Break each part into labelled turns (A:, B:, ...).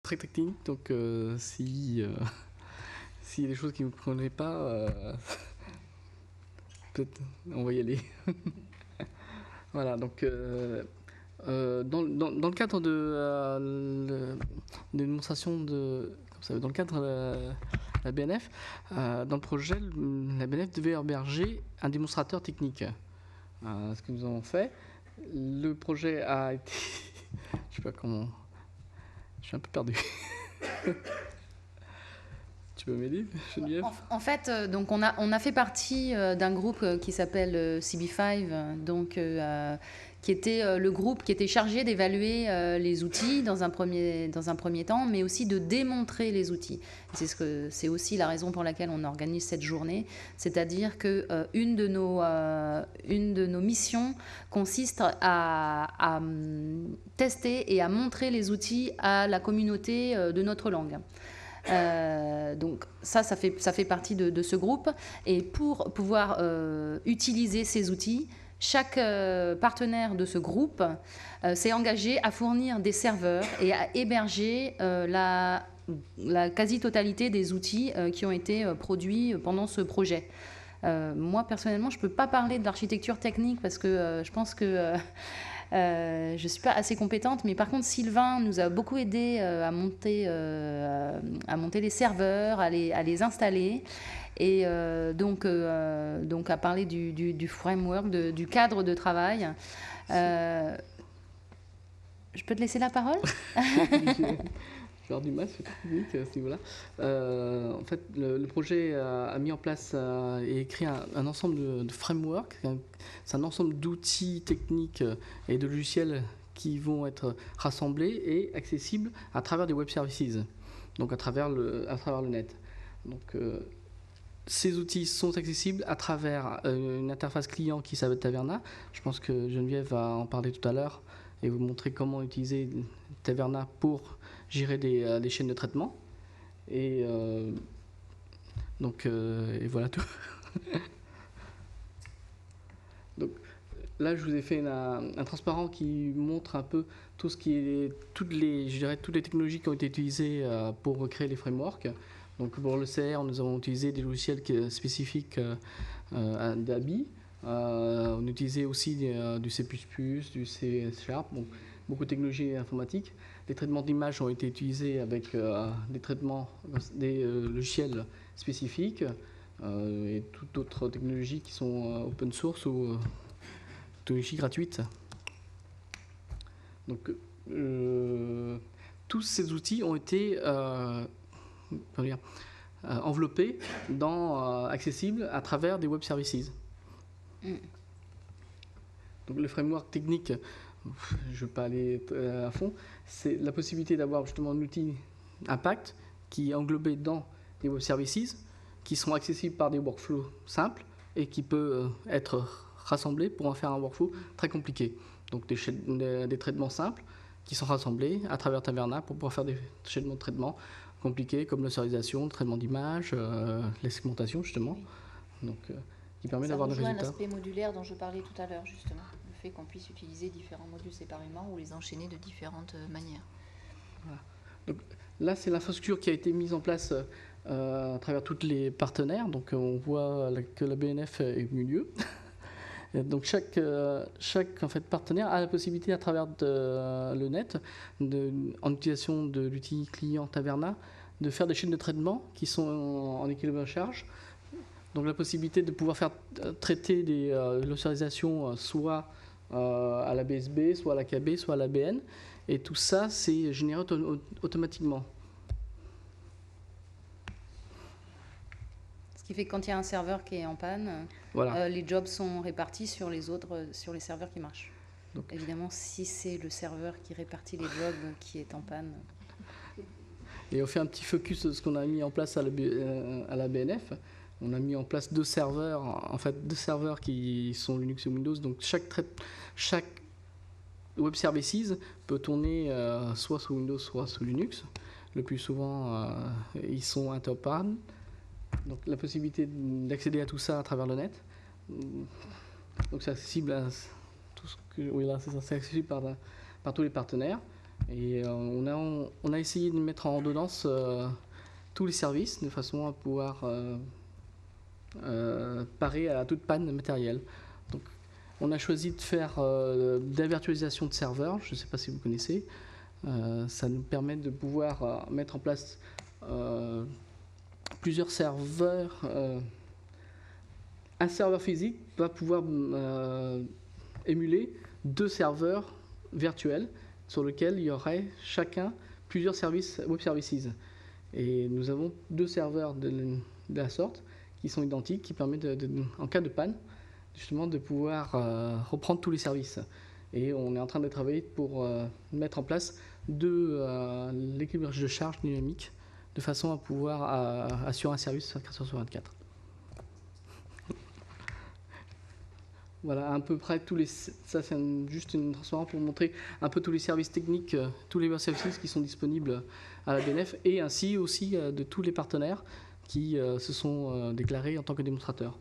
A: très technique, donc si s'il y a des choses qui ne vous prenez pas, peut-être on va y aller. Voilà, donc dans le cadre de démonstration dans le cadre de la BNF, dans le projet, la BNF devait héberger un démonstrateur technique. Ce que nous avons fait, le projet a été, je sais pas comment, je suis un peu perdu. Tu peux m'aider, Geneviève?
B: En fait, donc on a fait partie d'un groupe qui s'appelle CB5, donc qui était le groupe qui était chargé d'évaluer les outils dans un premier temps, mais aussi de démontrer les outils. C'est aussi la raison pour laquelle on organise cette journée, c'est-à-dire que une de nos missions consiste à tester et à montrer les outils à la communauté de notre langue. Donc ça fait partie de ce groupe. Et pour pouvoir utiliser ces outils, chaque partenaire de ce groupe s'est engagé à fournir des serveurs et à héberger la quasi-totalité des outils qui ont été produits pendant ce projet. Moi, personnellement, je ne peux pas parler de l'architecture technique parce que je pense que je ne suis pas assez compétente, mais par contre, Sylvain nous a beaucoup aidé à monter les serveurs, à les installer. Et donc à parler du framework, du cadre de travail. Je peux te laisser la parole?
A: Je vais avoir du mal, c'est technique à ce niveau-là. En fait, le projet a mis en place et écrit un ensemble de frameworks. C'est un ensemble d'outils techniques et de logiciels qui vont être rassemblés et accessibles à travers des web services, donc à travers le net. Donc, ces outils sont accessibles à travers une interface client qui s'appelle Taverna. Je pense que Geneviève va en parler tout à l'heure et vous montrer comment utiliser Taverna pour gérer des chaînes de traitement. Et et voilà tout. Donc là, je vous ai fait un transparent qui montre un peu tout ce qui est toutes les technologies qui ont été utilisées pour créer les frameworks. Donc pour le CR, nous avons utilisé des logiciels spécifiques d'ABI. On utilisait aussi du C++, du C#, donc beaucoup de technologies informatiques. Les traitements d'image ont été utilisés avec des logiciels spécifiques et toutes d'autres technologies qui sont open source ou technologies gratuites. Donc tous ces outils ont été enveloppés accessibles à travers des web services. Donc le framework technique, je ne vais pas aller à fond, c'est la possibilité d'avoir justement un outil Impact qui est englobé dans des web services qui sont accessibles par des workflows simples et qui peut être rassemblé pour en faire un workflow très compliqué. Donc des traitements simples qui sont rassemblés à travers Taverna pour pouvoir faire des chaînements de traitement compliqués comme l'ossarisation, le traitement d'image, les segmentations justement. Donc, qui permet d'avoir des résultats.
C: Ça rejoint l'aspect modulaire dont je parlais tout à l'heure justement, le fait qu'on puisse utiliser différents modules séparément ou les enchaîner de différentes manières.
A: Voilà. Donc, là, c'est l'infrastructure qui a été mise en place à travers tous les partenaires. Donc, on voit que la BNF est au milieu. Donc, chaque en fait, partenaire a la possibilité, à travers le net, en utilisation de l'outil client Taverna, de faire des chaînes de traitement qui sont en équilibre de charge. Donc, la possibilité de pouvoir faire traiter des localisations soit à la BSB, soit à la KB, soit à la BN. Et tout ça, c'est généré automatiquement.
B: Ce qui fait que quand il y a un serveur qui est en panne, voilà. Les jobs sont répartis sur les serveurs qui marchent. Donc, évidemment, si c'est le serveur qui répartit les jobs qui est en panne.
A: Et on fait un petit focus de ce qu'on a mis en place à la BNF. On a mis en place deux serveurs qui sont Linux et Windows. Donc chaque web services peut tourner soit sous Windows, soit sous Linux. Le plus souvent, ils sont interopérables. Donc la possibilité d'accéder à tout ça à travers le net. Donc c'est accessible à tout ce que, oui, là, c'est accessible par tous les partenaires. Et on a essayé de mettre en ordonnance tous les services de façon à pouvoir parer à toute panne matérielle. Donc, on a choisi de faire de la virtualisation de serveurs, je ne sais pas si vous connaissez. Ça nous permet de pouvoir mettre en place plusieurs serveurs. Un serveur physique va pouvoir émuler 2 serveurs virtuels sur lesquels il y aurait chacun plusieurs services web services. Et nous avons 2 serveurs de la sorte qui sont identiques, qui permettent, en cas de panne, justement de pouvoir reprendre tous les services. Et on est en train de travailler pour mettre en place l'équilibrage de charge dynamique de façon à pouvoir assurer un service 24 heures sur 24. Voilà, à peu près tous les. Ça, c'est juste une transparence pour montrer un peu tous les services techniques, tous les web services qui sont disponibles à la BNF, et ainsi aussi de tous les partenaires qui se sont déclarés en tant que démonstrateurs.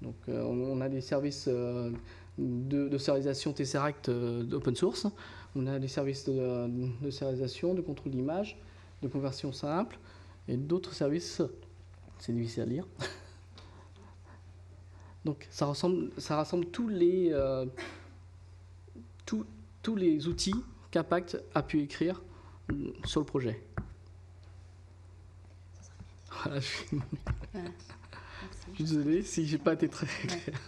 A: Donc, on a des services de sérialisation Tesseract d'open source, on a des services de sérialisation, de contrôle d'image, de conversion simple, et d'autres services, c'est difficile à lire. Donc ça rassemble tous les outils qu'Impact a pu écrire sur le projet. Voilà, je suis désolé si j'ai pas été très clair.